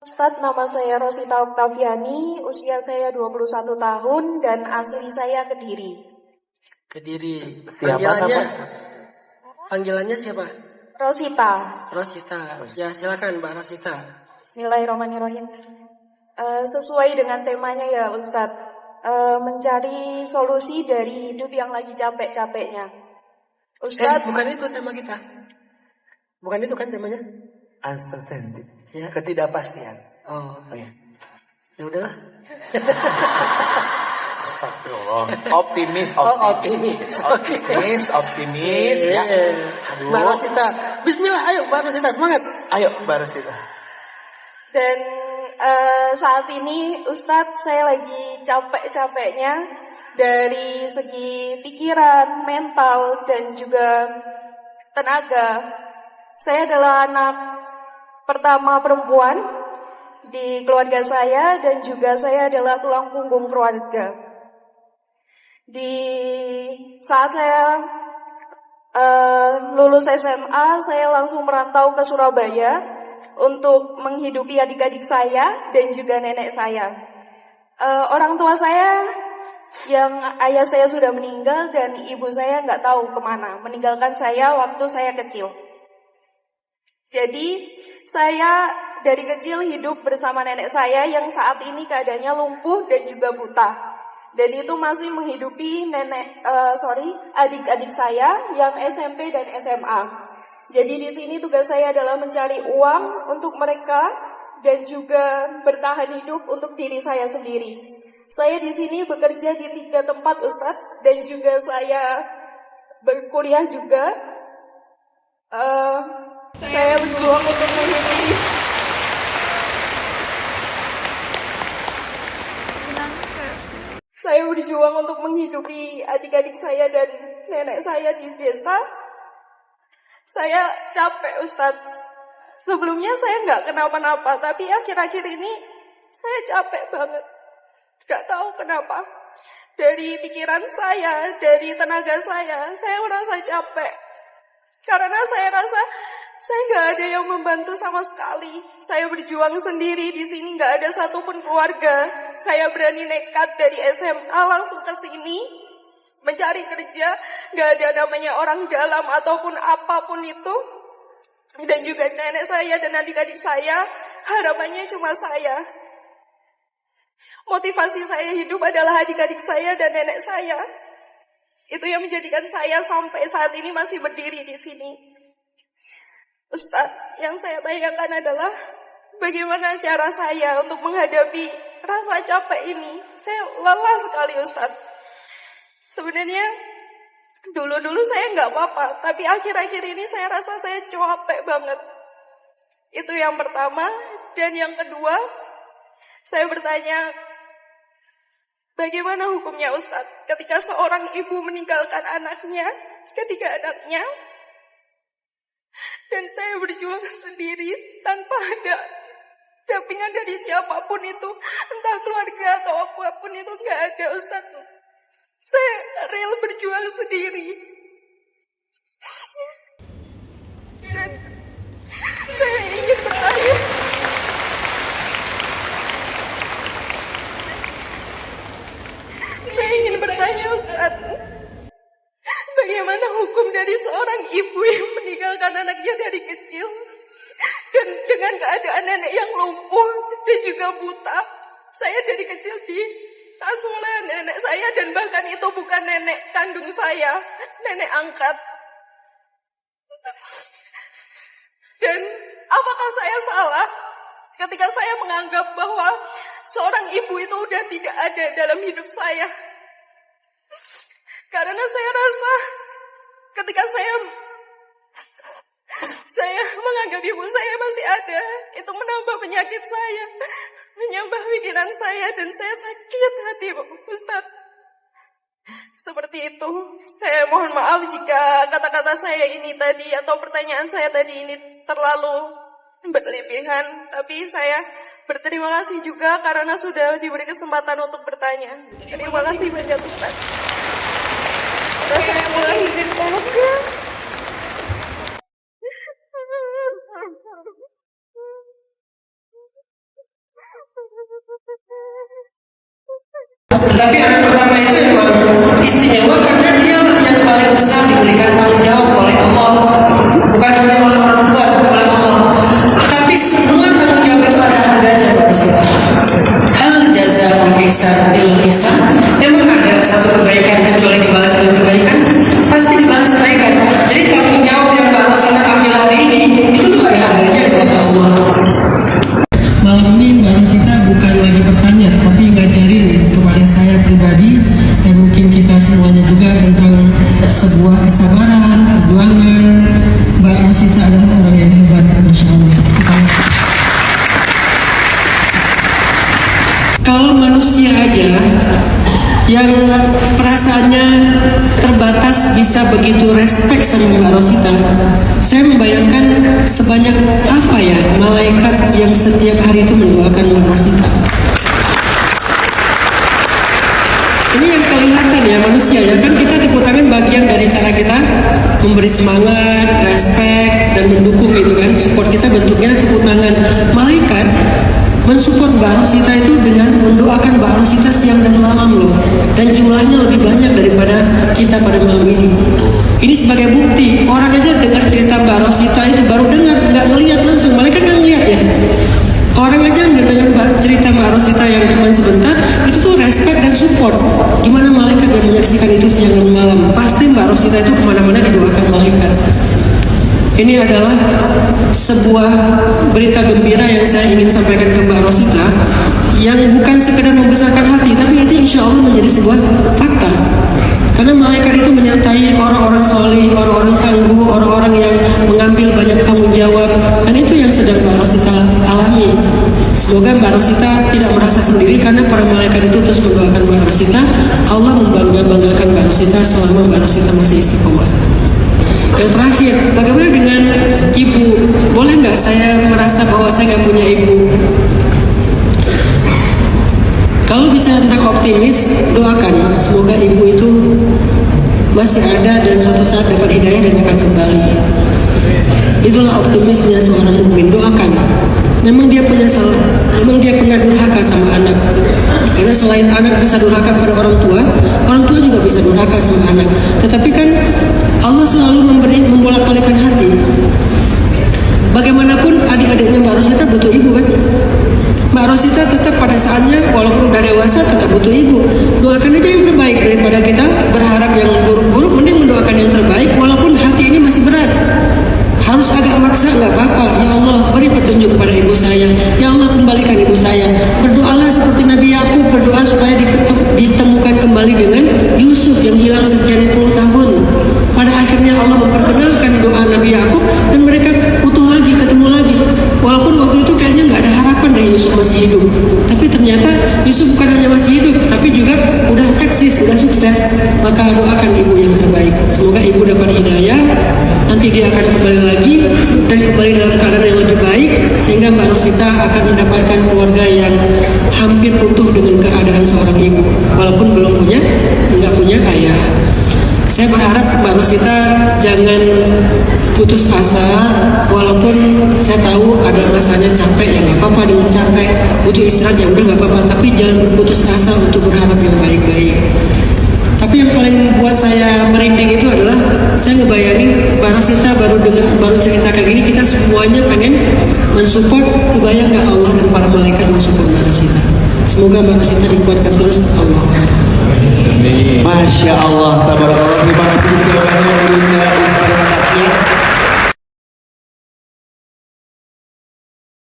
Ustadz, nama saya Rosita Oktaviani, usia saya 21 tahun dan asli saya Kediri. Kediri. Siapa Panggilannya siapa? Rosita. Rosita. Ya, silakan Mbak Rosita. Bismillahirrahmanirrahim. Sesuai dengan temanya ya Ustadz, mencari solusi dari hidup yang lagi capek-capeknya. Ustadz, bukan itu tema kita. Bukan itu kan temanya? Uncertainty. Ya. Ketidakpastian. Oh ya. Ya udahlah. Astagfirullah. Optimis. Ya. Aduh. Mbak Rosita. Bismillah, ayo Mbak Rosita, semangat. Ayo Mbak Rosita. Dan saat ini Ustadz, saya lagi capek-capeknya dari segi pikiran, mental, dan juga tenaga. Saya adalah anak pertama perempuan di keluarga saya dan juga saya adalah tulang punggung keluarga. Di saat saya lulus SMA, saya langsung merantau ke Surabaya untuk menghidupi adik-adik saya dan juga nenek saya. Orang tua saya, yang ayah saya sudah meninggal dan ibu saya nggak tahu kemana, meninggalkan saya waktu saya kecil. Jadi saya dari kecil hidup bersama nenek saya yang saat ini keadaannya lumpuh dan juga buta. Dan itu masih menghidupi adik-adik saya yang SMP dan SMA. Jadi di sini tugas saya adalah mencari uang untuk mereka dan juga bertahan hidup untuk diri saya sendiri. Saya di sini bekerja di 3 tempat Ustadz dan juga saya berkuliah juga. Saya berjuang untuk menghidupi adik-adik saya dan nenek saya di desa. Saya capek Ustadz. Sebelumnya saya nggak kenapa-napa, tapi akhir-akhir ini saya capek banget. Gak tahu kenapa. Dari pikiran saya, dari tenaga saya merasa capek. Karena saya rasa saya nggak ada yang membantu sama sekali. Saya berjuang sendiri di sini, nggak ada satupun keluarga. Saya berani nekat dari SMA langsung ke sini mencari kerja. Nggak ada namanya orang dalam ataupun apapun itu. Dan juga nenek saya dan adik-adik saya, harapannya cuma saya. Motivasi saya hidup adalah adik-adik saya dan nenek saya. Itu yang menjadikan saya sampai saat ini masih berdiri di sini. Ustadz, yang saya tanyakan adalah bagaimana cara saya untuk menghadapi rasa capek ini. Saya lelah sekali Ustadz. Sebenarnya dulu saya nggak apa-apa, tapi akhir-akhir ini saya rasa saya capek banget. Itu yang pertama. Dan yang kedua, saya bertanya, bagaimana hukumnya Ustadz ketika seorang ibu meninggalkan anaknya, dan saya berjuang sendiri tanpa ada dampingan dari siapapun itu, entah keluarga atau apapun itu, nggak ada Ustadz. Saya real berjuang sendiri. Dan saya ingin bertanya, Ustadz, bagaimana hukum dari seorang ibu yang meninggalkan anaknya dari kecil dan dengan keadaan nenek yang lumpuh dan juga buta. Saya dari kecil diasuh oleh nenek saya dan bahkan itu bukan nenek kandung saya, nenek angkat. Dan apakah saya salah ketika saya menganggap bahwa seorang ibu itu udah tidak ada dalam hidup saya? Karena saya rasa ketika saya menganggap ibu saya masih ada, itu menambah penyakit saya, menambah pikiran saya, dan saya sakit hati Ustadz. Seperti itu. Saya mohon maaf jika kata-kata saya ini tadi atau pertanyaan saya tadi ini terlalu berlebihan, tapi saya berterima kasih juga karena sudah diberi kesempatan untuk bertanya. Terima kasih banyak Ustadz. Saya mulai izin peluk ya. Tetapi anak pertama itu memang istimewa karena dia yang paling besar diberikan tanggung jawab oleh Allah, bukan hanya oleh orang tua tapi oleh Allah. Tapi semua tanggung jawab itu ada harganya bagi kita. Hal jazaa'ul ihsan illa ihsan. Memang ada satu kebaikan kecuali dibalas dengan kebaikan? Pasti dibalas kebaikan. Jadi tanggung jawab yang Mbak Rosina ambil hari ini itu tuh ada harganya di mata Allah. Malam ini Mbak Rosita bukan lagi bertanya, tapi ngajarin kepada saya pribadi dan mungkin kita semuanya juga tentang sebuah kesabaran, perjuangan. Mbak Rosita adalah orang yang hebat, Masya Allah. Kalau manusia aja yang perasaannya terbatas bisa begitu respect sama Mbak Rosita, saya membayangkan sebanyak apa ya malaikat yang setiap hari itu mendoakan Mbak Rosita. Ini yang kelihatan ya manusia ya, kan kita tepuk tangan bagian dari cara kita memberi semangat, respect dan mendukung gitu kan, support kita bentuknya tepuk tangan. Malaikat mensupport Mbak Rosita itu dengan mendoakan Mbak Rosita siang dan malam loh, dan jumlahnya lebih banyak daripada kita pada malam ini. Ini sebagai bukti, orang aja dengar cerita Mbak Rosita itu baru dengar, nggak ngelihat langsung, malaikat nggak ngelihat ya. Orang aja mendengar cerita Mbak Rosita yang cuma sebentar, itu tuh respect dan support. Gimana malaikat yang menyaksikan itu siang dan malam? Pasti Mbak Rosita itu kemana-mana didoakan malaikat. Ini adalah sebuah berita gembira yang saya ingin sampaikan ke Mbak Rosita, yang bukan sekedar membesarkan hati, tapi itu insya Allah menjadi sebuah fakta. Karena malaikat itu menyertai orang-orang soleh, orang-orang tangguh, orang-orang yang mengambil banyak tanggung jawab, dan itu yang sedang Mbak Rosita alami. Semoga Mbak Rosita tidak merasa sendiri, karena para malaikat itu terus mendoakan Mbak Rosita. Allah membanggakan Mbak Rosita selama Mbak Rosita masih istiqomah. Yang terakhir, bagaimana dengan ibu? Boleh nggak saya merasa bahwa saya nggak punya ibu? Kalau bicara tentang optimis, doakan semoga ibu itu masih ada dan suatu saat dapat hidayah dan akan kembali. Itulah optimisnya seorang mukmin. Doakan. Memang dia punya salah, memang dia pernah durhaka sama anak. Karena selain anak bisa durhaka pada orang tua juga bisa durhaka sama anak. Tetapi kan Allah selalu membolak-balikan hati. Bagaimanapun adik-adiknya Mbak Rosita butuh ibu kan? Mbak Rosita tetap pada saatnya walaupun udah dewasa tetap butuh ibu. Doakan aja yang terbaik daripada kita berharap yang buruk-buruk. Mending mendoakan yang terbaik walaupun hati ini masih berat. Harus agak maksa nggak apa-apa. Ya Allah beri petunjuk kepada ibu saya. Ya Allah kembalikan ibu saya. Berdoalah seperti Nabi Yakub berdoa supaya ditemukan kembali dengan Yusuf yang hilang sekian puluh tahun. Pada akhirnya Allah memperkenalkan doa Nabi Yakub dan mereka utuh lagi, ketemu lagi. Walaupun waktu itu kayaknya nggak ada harapan deh Yusuf masih hidup. Tapi ternyata Yusuf bukan hanya masih hidup, tapi juga udah eksis, udah sukses. Maka doakan ibu yang terbaik. Semoga ibu dapat hidayah. Nanti dia akan kembali lagi dan kembali dalam keadaan yang lebih baik, sehingga Mbak Rosita akan mendapatkan keluarga yang hampir utuh dengan keadaan seorang ibu, walaupun nggak punya ayah. Saya berharap Mbak Rosita jangan putus asa, walaupun saya tahu ada masanya capek, ya nggak apa-apa dengan capek, butuh istirahat ya udah nggak apa-apa, tapi jangan berputus asa untuk berharap yang baik-baik. Tapi yang paling buat saya merinding itu adalah saya ngebayangin Mbak Rosita baru cerita kayak gini, kita semuanya pengen mensupport. Kebayang nggak Allah dan para malaikat mensupport Mbak Rosita? Semoga Mbak Rosita dikuatkan terus Allah. Masya Allah, tabarakallah. Terima kasih jawabannya.